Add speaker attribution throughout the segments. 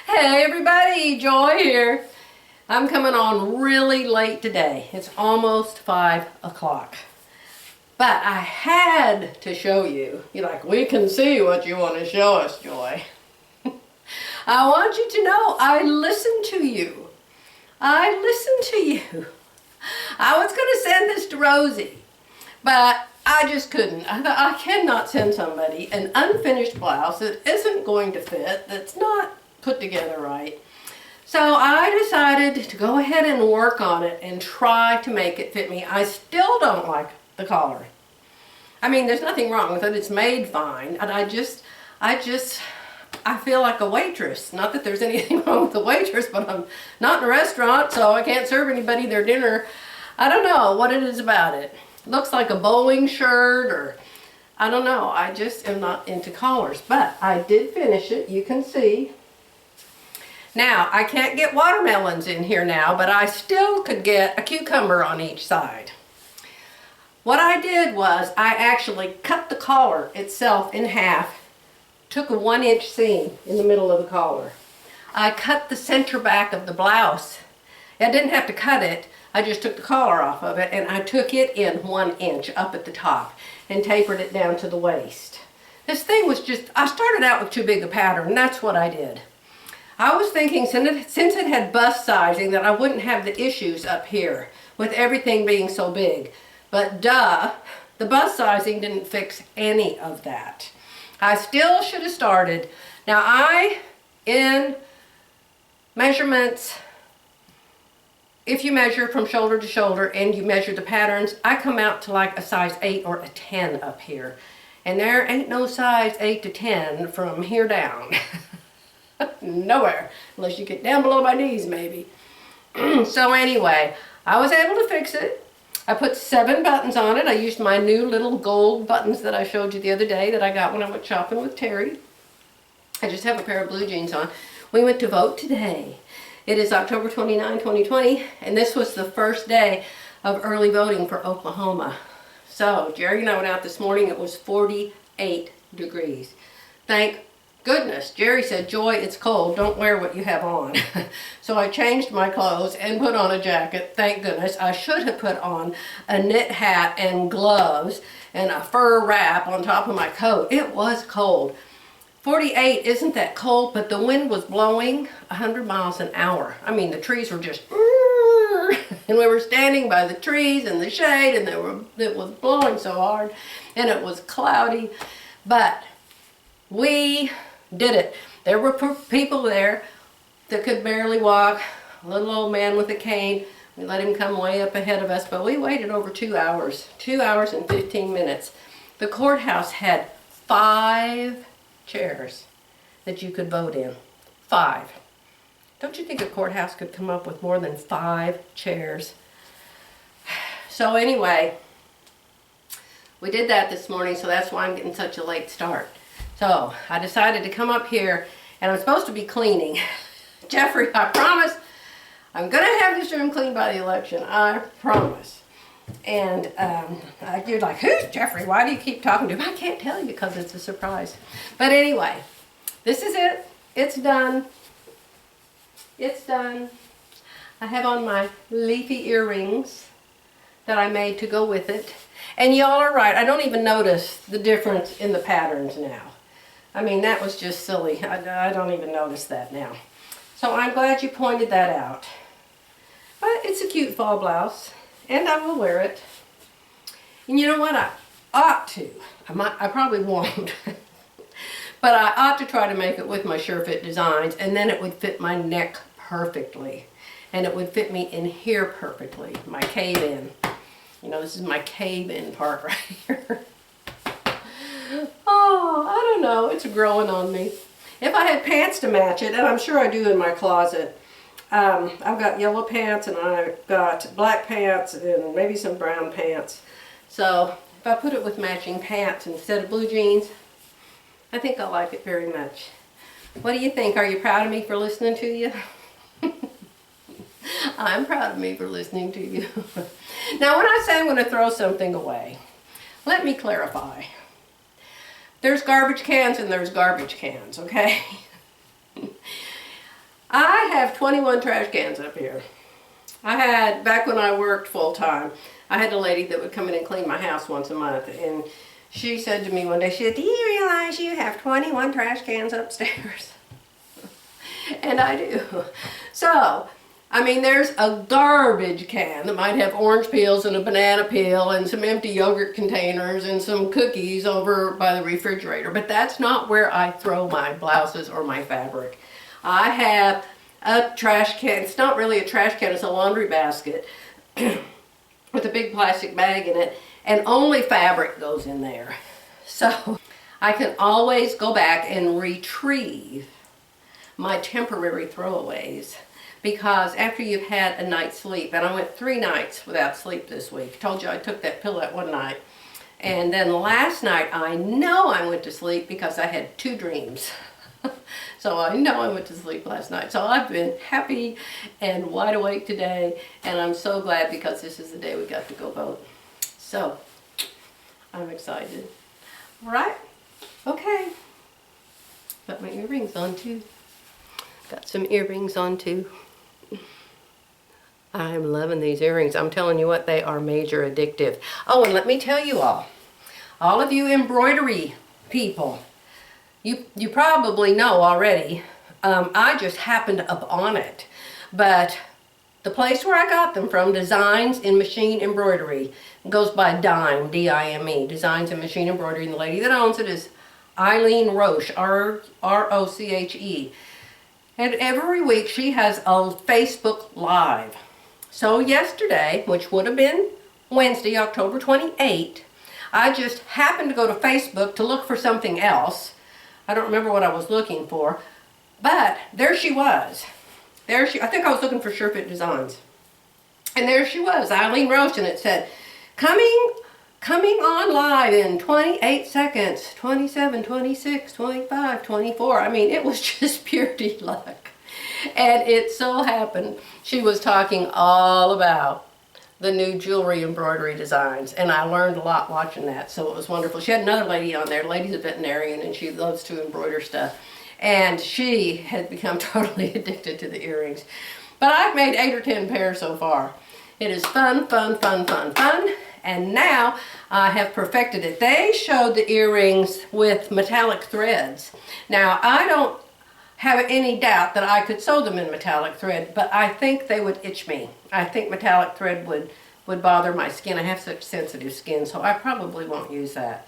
Speaker 1: Hey everybody, Joy here. I'm coming on really late today. It's almost 5 o'clock. But I had to show you. You're like, we can see what you want to show us, Joy. I want you to know I listened to you. I listened to you. I was going to send this to Rosie, but I just couldn't. I thought, I cannot send somebody an unfinished blouse that isn't going to fit, that's not put together right. So I decided to go ahead and work on it and try to make it fit me. I still don't like the collar. I mean, there's nothing wrong with it. It's made fine. And I feel like a waitress. Not that there's anything wrong with the waitress, but I'm not in a restaurant, so I can't serve anybody their dinner. I don't know what it is about it. It looks like a bowling shirt, or I don't know. I just am not into collars, but I did finish it. You can see. Now, I can't get watermelons in here now, but I still could get a cucumber on each side. What I did was I actually cut the collar itself in half, took a 1-inch seam in the middle of the collar. I cut the center back of the blouse. I didn't have to cut it. I just took the collar off of it and I took it in 1 inch up at the top and tapered it down to the waist. This thing was just, I started out with too big a pattern, and that's what I did. I was thinking since it had bust sizing that I wouldn't have the issues up here with everything being so big. But duh, the bust sizing didn't fix any of that. I still should have started. Now in measurements, if you measure from shoulder to shoulder and you measure the patterns, I come out to like a size 8 or a 10 up here. And there ain't no size 8 to 10 from here down. Nowhere, unless you get down below my knees maybe. So anyway, I was able to fix it. I put 7 buttons on it. I used my new little gold buttons that I showed you the other day that I got when I went shopping with Terry. I just have a pair of blue jeans on. We went to vote today. It is October 29, 2020, and this was the first day of early voting for Oklahoma. So Jerry and I went out this morning. It was 48 degrees. Thank goodness. Jerry said, Joy, it's cold. Don't wear what you have on. So I changed my clothes and put on a jacket. Thank goodness. I should have put on a knit hat and gloves and a fur wrap on top of my coat. It was cold. 48 isn't that cold, but the wind was blowing 100 miles an hour. I mean, the trees were just, and we were standing by the trees in the shade, and it was blowing so hard, and it was cloudy, but we did it. There were people there that could barely walk. A little old man with a cane. We let him come way up ahead of us, but we waited over 2 hours. 2 hours and 15 minutes. The courthouse had 5 chairs that you could vote in. 5. Don't you think a courthouse could come up with more than 5 chairs? So anyway, we did that this morning, so that's why I'm getting such a late start. So I decided to come up here, and I'm supposed to be cleaning. Jeffrey, I promise I'm going to have this room cleaned by the election. I promise. And you're like, who's Jeffrey? Why do you keep talking to him? I can't tell you because it's a surprise. But anyway, this is it. It's done. It's done. I have on my leafy earrings that I made to go with it. And y'all are right. I don't even notice the difference in the patterns now. I mean, that was just silly. I don't even notice that now. So I'm glad you pointed that out. But it's a cute fall blouse, and I will wear it. And you know what? I ought to. I probably won't. But I ought to try to make it with my SureFit designs, and then it would fit my neck perfectly. And it would fit me in here perfectly, my cave-in. You know, this is my cave-in part right here. Oh, I don't know. It's growing on me. If I had pants to match it, and I'm sure I do in my closet, I've got yellow pants and I've got black pants and maybe some brown pants. So if I put it with matching pants instead of blue jeans, I think I'll like it very much. What do you think? Are you proud of me for listening to you? I'm proud of me for listening to you. Now, when I say I'm going to throw something away, let me clarify. There's garbage cans and there's garbage cans, okay? have 21 trash cans up here. I had, back when I worked full-time, I had a lady that would come in and clean my house once a month, and she said to me one day, she said, "Do you realize you have 21 trash cans upstairs?" And I do. So, I mean, there's a garbage can that might have orange peels and a banana peel and some empty yogurt containers and some cookies over by the refrigerator. But that's not where I throw my blouses or my fabric. I have a trash can. It's not really a trash can, it's a laundry basket with a big plastic bag in it, and only fabric goes in there. So I can always go back and retrieve my temporary throwaways, because after you've had a night's sleep, and I went 3 nights without sleep this week. I told you I took that pill at one night, and then last night I know I went to sleep because I had 2 dreams. So I know I went to sleep last night. So I've been happy and wide awake today, and I'm so glad because this is the day we got to go vote. So I'm excited. All right, okay. Got my earrings on too. Got some earrings on too. I'm loving these earrings. I'm telling you what, they are major addictive. Oh, and let me tell you all of you embroidery people, you probably know already. I just happened up on it. But the place where I got them from, Designs in Machine Embroidery, goes by Dime, D-I-M-E, Designs in Machine Embroidery, and the lady that owns it is Eileen Roche, R-O-C-H-E. And every week she has a Facebook Live. So yesterday, which would have been Wednesday, October 28th, I just happened to go to Facebook to look for something else. I don't remember what I was looking for, but there she was. I think I was looking for SureFit Designs. And there she was, Eileen Roche, and it said, coming on live in 28 seconds, 27, 26, 25, 24. I mean, it was just pure luck. And it so happened she was talking all about the new jewelry embroidery designs, and I learned a lot watching that, so it was wonderful. She had another lady on there. The lady's a veterinarian, and she loves to embroider stuff, and she had become totally addicted to the earrings. But I've made 8 or 10 pairs so far. It is fun, fun, fun, fun, fun. And now I have perfected it. They showed the earrings with metallic threads. Now, I don't have any doubt that I could sew them in metallic thread, but I think they would itch me. I think metallic thread would bother my skin. I have such sensitive skin, so I probably won't use that.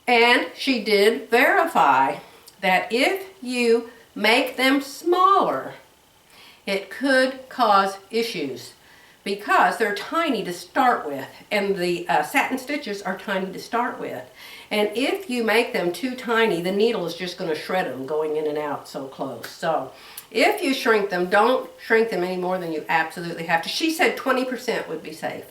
Speaker 1: And she did verify that if you make them smaller, it could cause issues, because they're tiny to start with, and the satin stitches are tiny to start with. And if you make them too tiny, the needle is just going to shred them going in and out so close. So if you shrink them, don't shrink them any more than you absolutely have to. She said 20% would be safe.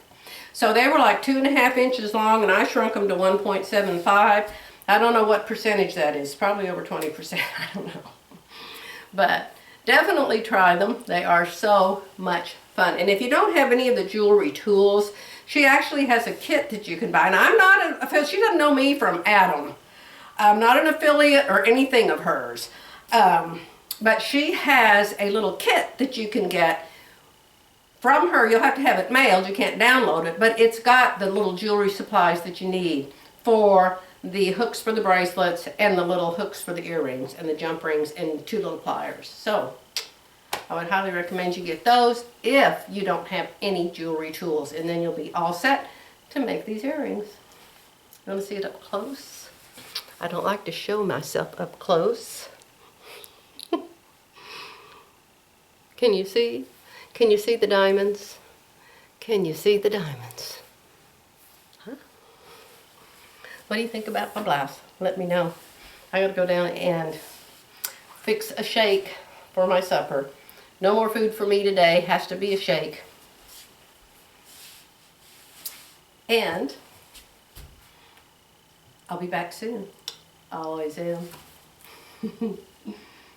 Speaker 1: So they were like 2.5 inches long, and I shrunk them to 1.75. I don't know what percentage that is. Probably over 20%. I don't know. But definitely try them. They are so much fun. And if you don't have any of the jewelry tools, she actually has a kit that you can buy. And I'm not she doesn't know me from Adam. I'm not an affiliate or anything of hers. But she has a little kit that you can get from her. You'll have to have it mailed. You can't download it. But it's got the little jewelry supplies that you need for the hooks for the bracelets and the little hooks for the earrings and the jump rings and 2 little pliers. So I would highly recommend you get those if you don't have any jewelry tools, and then you'll be all set to make these earrings. You want to see it up close? I don't like to show myself up close. Can you see? Can you see the diamonds? Can you see the diamonds? Huh? What do you think about my blouse? Let me know. I gotta go down and fix a shake for my supper. No more food for me today. Has to be a shake. And I'll be back soon. I always am.